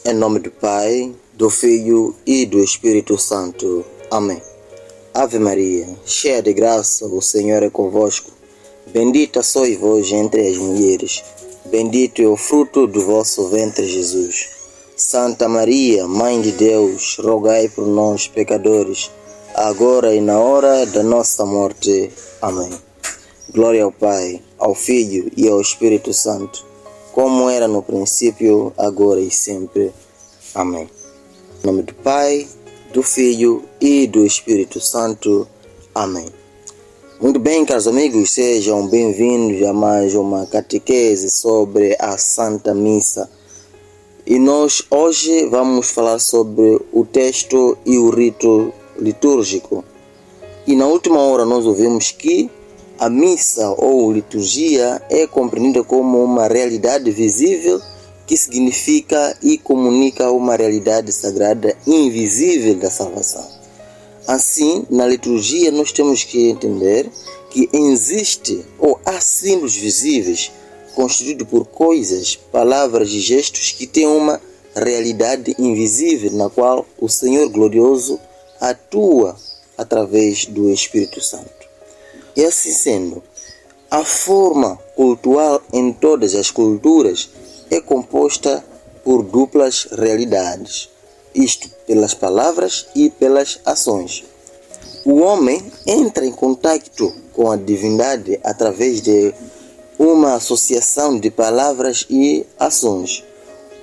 Em nome do Pai, do Filho e do Espírito Santo. Amém. Ave Maria, cheia de graça, o Senhor é convosco. Bendita sois vós entre as mulheres. Bendito é o fruto do vosso ventre, Jesus. Santa Maria, Mãe de Deus, rogai por nós, pecadores, agora e na hora da nossa morte. Amém. Glória ao Pai, ao Filho e ao Espírito Santo, como era no princípio, agora e sempre. Amém. Em nome do Pai, do Filho e do Espírito Santo. Amém. Muito bem, caros amigos, sejam bem-vindos a mais uma catequese sobre a Santa Missa. E nós hoje vamos falar sobre o texto e o rito litúrgico. E na última hora nós ouvimos que a missa ou liturgia é compreendida como uma realidade visível que significa e comunica uma realidade sagrada invisível da salvação. Assim, na liturgia nós temos que entender que existe ou há símbolos visíveis constituídos por coisas, palavras e gestos que têm uma realidade invisível na qual o Senhor glorioso atua através do Espírito Santo. E assim sendo, a forma cultural em todas as culturas é composta por duplas realidades, isto pelas palavras e pelas ações. O homem entra em contato com a divindade através de uma associação de palavras e ações.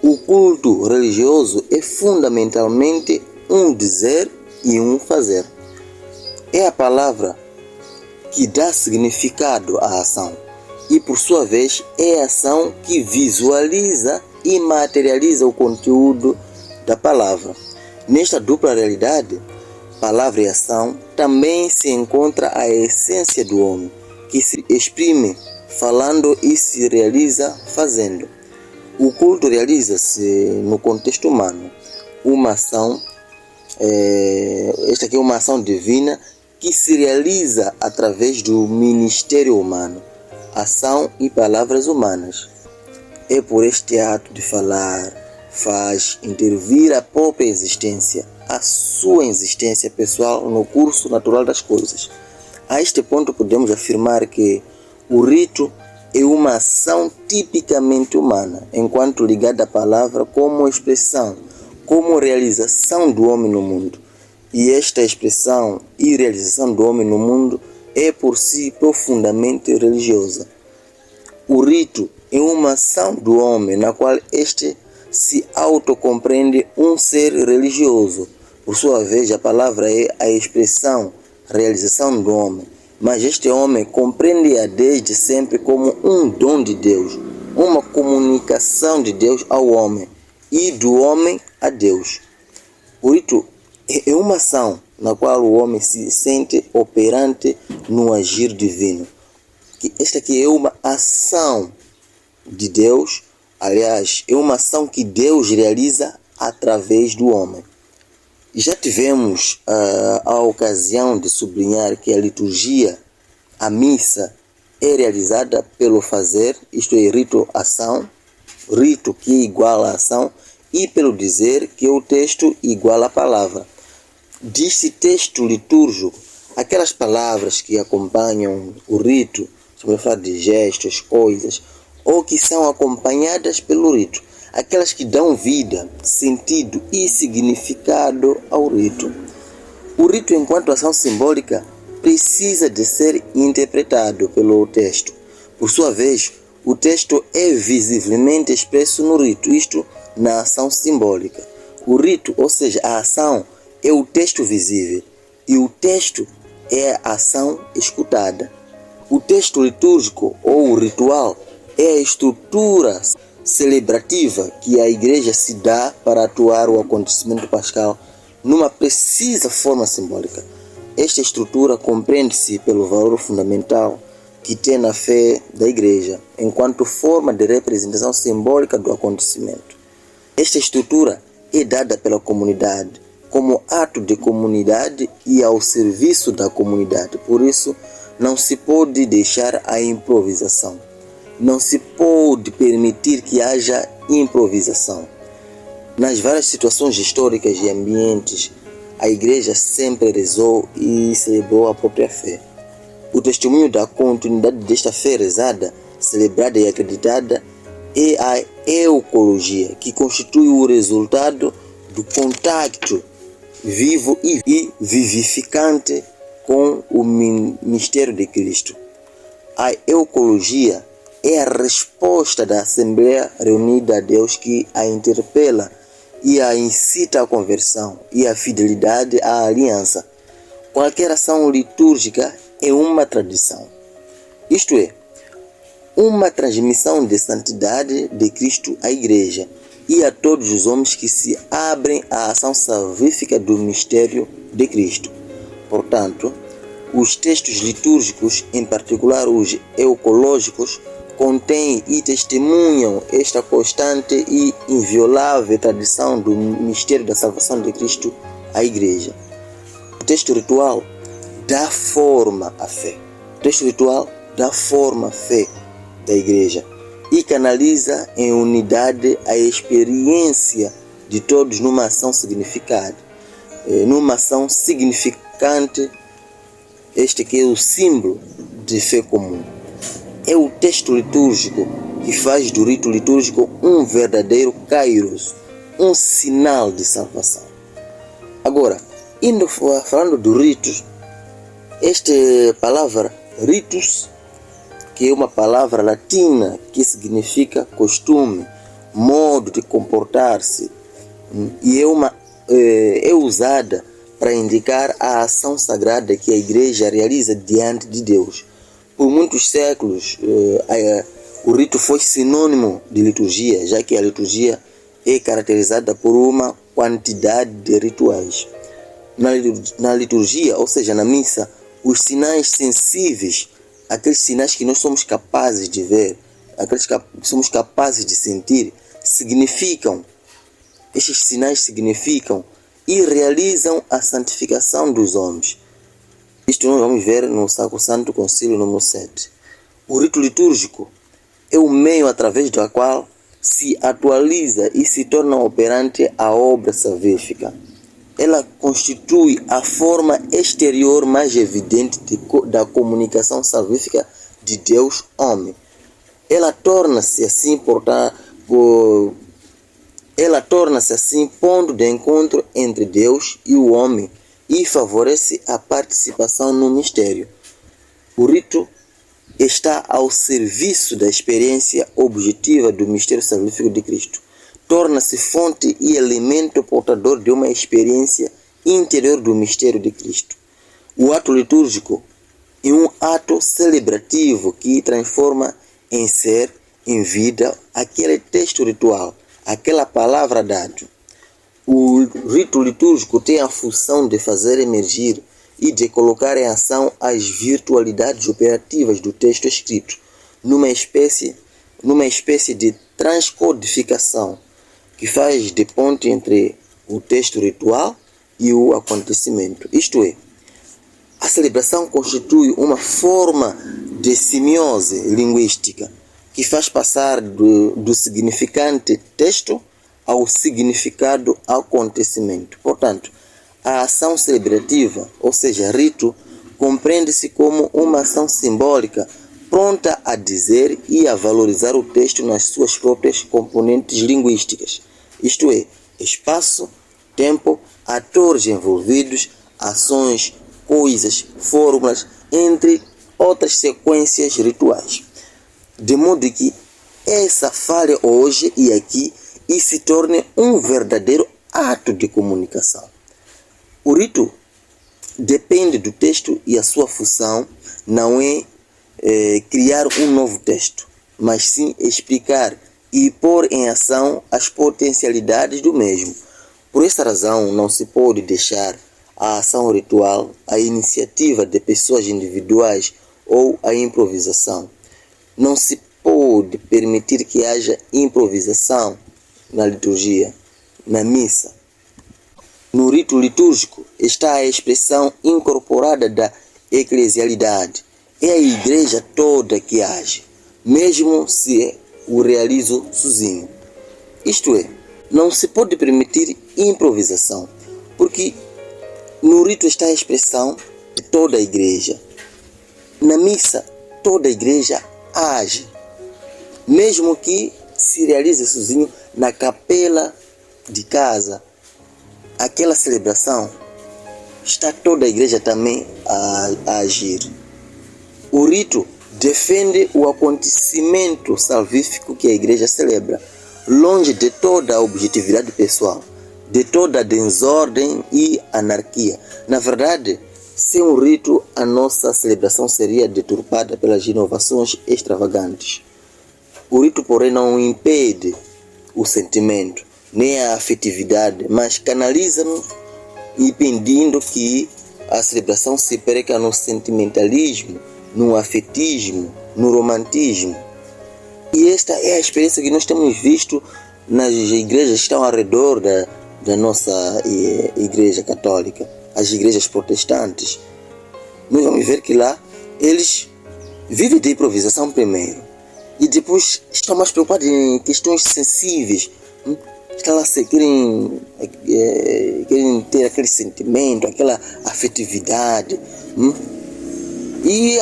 O culto religioso é fundamentalmente um dizer e um fazer. É a palavra que dá significado à ação e, por sua vez, é a ação que visualiza e materializa o conteúdo da palavra. Nesta dupla realidade, palavra e ação, também se encontra a essência do homem, que se exprime falando e se realiza fazendo. O culto realiza-se no contexto humano. Uma ação, esta aqui é uma ação divina que se realiza através do ministério humano, ação e palavras humanas. É por este ato de falar, faz intervir a própria existência, a sua existência pessoal no curso natural das coisas. A este ponto podemos afirmar que o rito é uma ação tipicamente humana, enquanto ligada à palavra como expressão, como realização do homem no mundo. E esta expressão e realização do homem no mundo é por si profundamente religiosa. O rito é uma ação do homem na qual este se autocompreende um ser religioso. Por sua vez, a palavra é a expressão, realização do homem. Mas este homem compreende-a desde sempre como um dom de Deus, uma comunicação de Deus ao homem e do homem a Deus. O rito é uma ação na qual o homem se sente operante no agir divino. Esta aqui é uma ação de Deus, aliás, é uma ação que Deus realiza através do homem. Já tivemos a ocasião de sublinhar que a liturgia, a missa, é realizada pelo fazer, isto é, rito-ação, rito que é igual à ação, e pelo dizer, que é o texto igual à palavra. Diz-se texto litúrgico, aquelas palavras que acompanham o rito, estamos a falar de gestos, coisas, ou que são acompanhadas pelo rito, aquelas que dão vida, sentido e significado ao rito. O rito, enquanto ação simbólica, precisa de ser interpretado pelo texto. Por sua vez, o texto é visivelmente expresso no rito, isto na ação simbólica. O rito, ou seja, a ação, é o texto visível e o texto é a ação escutada. O texto litúrgico ou ritual é a estrutura celebrativa que a Igreja se dá para atuar o acontecimento pascal numa precisa forma simbólica. Esta estrutura compreende-se pelo valor fundamental que tem na fé da Igreja, enquanto forma de representação simbólica do acontecimento. Esta estrutura é dada pela comunidade, como ato de comunidade e ao serviço da comunidade. Por isso, não se pode deixar a improvisação. não se pode permitir que haja improvisação. Nas várias situações históricas e ambientes, a Igreja sempre rezou e celebrou a própria fé. O testemunho da continuidade desta fé rezada, celebrada e acreditada é a eucologia, que constitui o resultado do contacto vivo e vivificante com o mistério de Cristo. A eucologia é a resposta da Assembleia reunida a Deus que a interpela e a incita à conversão e à fidelidade à aliança. Qualquer ação litúrgica é uma tradição, isto é, uma transmissão de santidade de Cristo à Igreja e a todos os homens que se abrem à ação salvífica do mistério de Cristo. Portanto, os textos litúrgicos, em particular os eucológicos, contêm e testemunham esta constante e inviolável tradição do mistério da salvação de Cristo à Igreja. O texto ritual dá forma à fé. O texto ritual dá forma à fé da Igreja e canaliza em unidade a experiência de todos numa ação significante, este que é o símbolo de fé comum. É o texto litúrgico que faz do rito litúrgico um verdadeiro kairos, um sinal de salvação. Agora, falando do ritos, esta palavra ritus, que é uma palavra latina que significa costume, modo de comportar-se, e é usada para indicar a ação sagrada que a Igreja realiza diante de Deus. Por muitos séculos, o rito foi sinônimo de liturgia, já que a liturgia é caracterizada por uma quantidade de rituais. Na liturgia, ou seja, na missa, os sinais sensíveis, aqueles sinais que nós somos capazes de ver, aqueles que somos capazes de sentir, estes sinais significam e realizam a santificação dos homens. Isto nós vamos ver no Sacrosanto Concílio número 7. O rito litúrgico é o meio através do qual se atualiza e se torna operante a obra salvífica. Ela constitui a forma exterior mais evidente da comunicação salvífica de Deus-homem. Ela torna-se assim, ponto de encontro entre Deus e o homem e favorece a participação no mistério. O rito está ao serviço da experiência objetiva do mistério salvífico de Cristo. Torna-se fonte e elemento portador de uma experiência interior do mistério de Cristo. O ato litúrgico é um ato celebrativo que transforma em ser, em vida, aquele texto ritual, aquela palavra dada. O rito litúrgico tem a função de fazer emergir e de colocar em ação as virtualidades operativas do texto escrito, numa espécie de transcodificação, que faz de ponte entre o texto ritual e o acontecimento. Isto é, a celebração constitui uma forma de semiose linguística que faz passar do significante texto ao significado acontecimento. Portanto, a ação celebrativa, ou seja, rito, compreende-se como uma ação simbólica pronta a dizer e a valorizar o texto nas suas próprias componentes linguísticas, isto é, espaço, tempo, atores envolvidos, ações, coisas, fórmulas, entre outras sequências rituais. De modo que essa falha hoje e aqui e se torne um verdadeiro ato de comunicação. O rito depende do texto e a sua função não é criar um novo texto, mas sim explicar e pôr em ação as potencialidades do mesmo. Por esta razão, não se pode deixar a ação ritual à iniciativa de pessoas individuais ou à improvisação. Não se pode permitir que haja improvisação na liturgia, na missa. No rito litúrgico está a expressão incorporada da eclesialidade. É a igreja toda que age. mesmo se o realizo sozinho. Isto é, não se pode permitir improvisação, porque no rito está a expressão de toda a igreja. Na missa, toda a igreja age, mesmo que se realize sozinho na capela de casa. Aquela celebração está toda a igreja também a agir. O rito defende o acontecimento salvífico que a igreja celebra, longe de toda a objetividade pessoal, de toda a desordem e anarquia. Na verdade, sem um rito, a nossa celebração seria deturpada pelas inovações extravagantes. O rito, porém, não impede o sentimento, nem a afetividade, mas canaliza-nos, impedindo que a celebração se perca no sentimentalismo, no afetismo, no romantismo. E esta é a experiência que nós temos visto nas igrejas que estão ao redor da nossa igreja católica, as igrejas protestantes. Nós vamos ver que lá eles vivem de improvisação primeiro e depois estão mais preocupados em questões sensíveis. Estão lá, querem ter aquele sentimento, aquela afetividade. E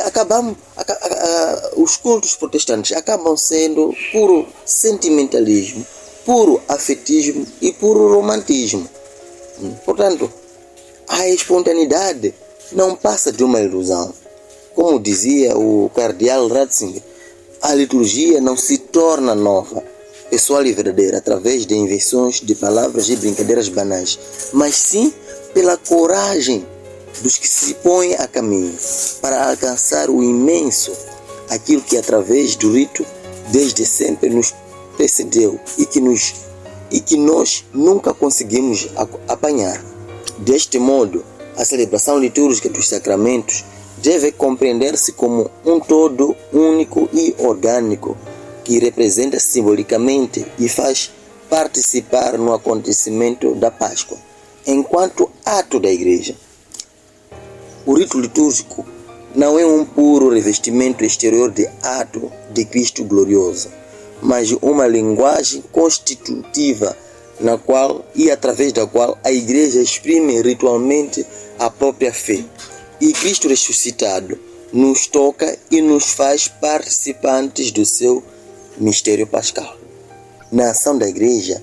os cultos protestantes acabam sendo puro sentimentalismo, puro afetismo e puro romantismo. Portanto, a espontaneidade não passa de uma ilusão. Como dizia o cardeal Ratzinger, a liturgia não se torna nova, pessoal e verdadeira, através de invenções de palavras e brincadeiras banais, mas sim pela coragem dos que se põem a caminho para alcançar o imenso, aquilo que através do rito desde sempre nos precedeu e que nós nunca conseguimos apanhar. Deste modo, a celebração litúrgica dos sacramentos deve compreender-se como um todo único e orgânico, que representa simbolicamente e faz participar no acontecimento da Páscoa, enquanto ato da Igreja. O rito litúrgico não é um puro revestimento exterior de ato de Cristo glorioso, mas uma linguagem constitutiva na qual e através da qual a Igreja exprime ritualmente a própria fé. E Cristo ressuscitado nos toca e nos faz participantes do seu mistério pascal. Na ação da Igreja,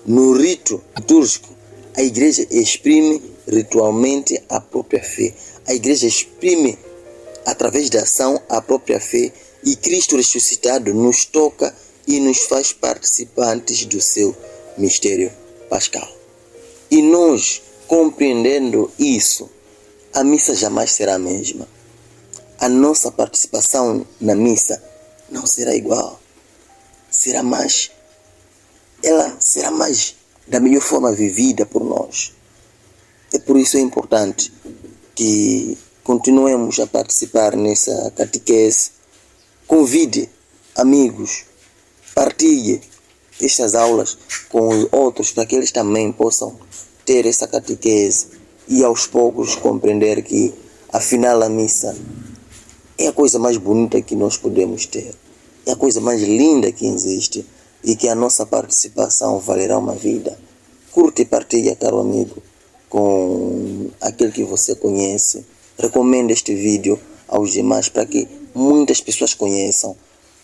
no rito litúrgico, a Igreja exprime ritualmente a própria fé. A Igreja exprime, através da ação, a própria fé, e Cristo ressuscitado nos toca e nos faz participantes do seu mistério pascal. E nós, compreendendo isso, a missa jamais será a mesma. A nossa participação na missa não será igual. Ela será mais da melhor forma vivida por nós. É por isso é importante que continuemos a participar nessa catequese. Convide amigos, partilhe estas aulas com os outros para que eles também possam ter essa catequese e aos poucos compreender que afinal a missa é a coisa mais bonita que nós podemos ter, é a coisa mais linda que existe e que a nossa participação valerá uma vida. Curte e partilha, caro amigo, com aquele que você conhece. Recomenda este vídeo aos demais para que muitas pessoas conheçam,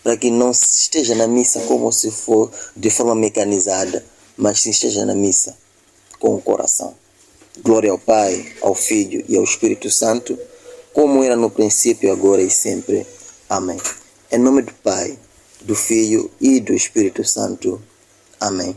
para que não esteja na missa como se for de forma mecanizada, mas se esteja na missa com o coração. Glória ao Pai, ao Filho e ao Espírito Santo, como era no princípio, agora e sempre. Amém. Em nome do Pai, do Filho e do Espírito Santo. Amém.